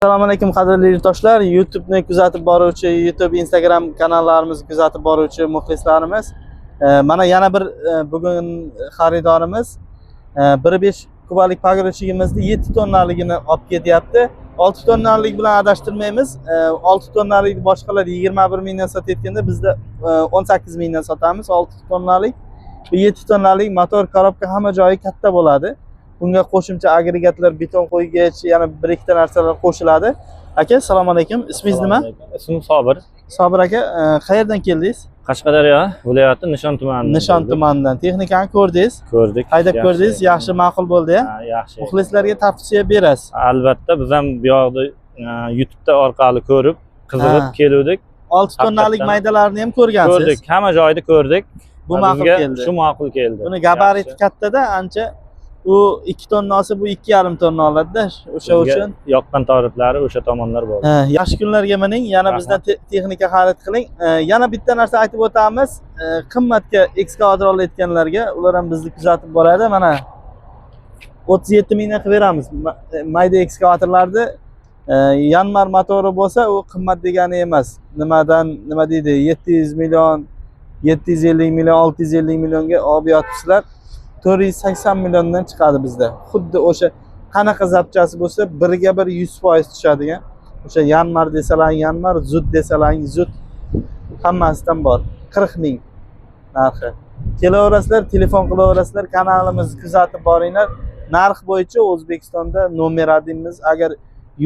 Assalomu alaykum qadrli yurtdoshlar. YouTube'ni kuzatib boruvchi, YouTube, Instagram kanallarimizni kuzatib boruvchi muxlislarimiz. Mana yana bir bugun xaridorimiz 1.5 kubalik pogruchigimizni 7 tonnaligini olib ketyapti. 6 tonnalik bilan adashtirmaymiz. 6 tonnalik boshqalar 21 mingdan sotayotganda bizda 18 mingdan sotamiz. 6 tonnalik. Bu 7 tonnalik motor, korobka hamma joyi katta bo'ladi. Bunga qo'shimcha agregatlar, beton qo'ygich, yana bir ikkita narsalar qo'shiladi. Aka, assalomu alaykum. Ismingiz nima? Ismim Sobir. Sobir aka, qayerdan keldingiz? Qashqadaryo viloyati Nishon tumanidan. Nishon tumanidan. Texnikani ko'rdingiz? Ko'rdik. Haydab ko'rdingiz? Yaxshi, ma'qul bo'ldi-ya? Ha, yaxshi. Muxlislarga tavsiya berasiz. Albatta, biz ham bu yoqda YouTube'da orqali ko'rib, qiziqib keldik. 6 tonnalik maydalarni ham ko'rgansiz? Ko'rdik, hamma joyda ko'rdik. Bu ma'qul keldi. Shu ma'qul keldi. Buni gabariti kattada, ancha u 2 tonna olsa bu 2,5 tonna oladi-da. O'sha uchun yoqqan tariflari o'sha tomonlar bor. Yaxshi kunlarga mining, yana bizdan texnika xarid qiling. Yana bitta narsa aytib o'tamiz. Qimmatga ekskavator olayotganlarga, ular ham bizni kuzatib boradi. Mana 37 mingdan qilib beramiz. Mayda ekskavatorlarni Yanmar motori bo'lsa, u qimmat degani emas. Nima deydi? 700 million, 750 million, 650 millionga olib yotibsizlar. 480 milliondan chiqadi bizda. Xuddi o'sha qanaqa zapchasi bo'lsa, biriga bir 100% tushadigan. O'sha Yanmar desalar Yanmar, Zud desalar Zud, hammasidan bor. 40 ming narxi. Kelaverasizlar, telefon qilaverasizlar, kanalimizni kuzatib boringlar. Narx bo'yicha O'zbekistonda nomer 1miz. Agar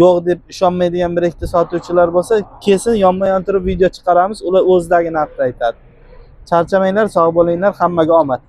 yo'q deb ishonmaydigan bir ikkita sotuvchilar bo'lsa, kesin yonma-yon turib video chiqaramiz. Ular o'zidagi narxni aytadi. Charchamanglar, sog' bo'linglar, hammaga omad.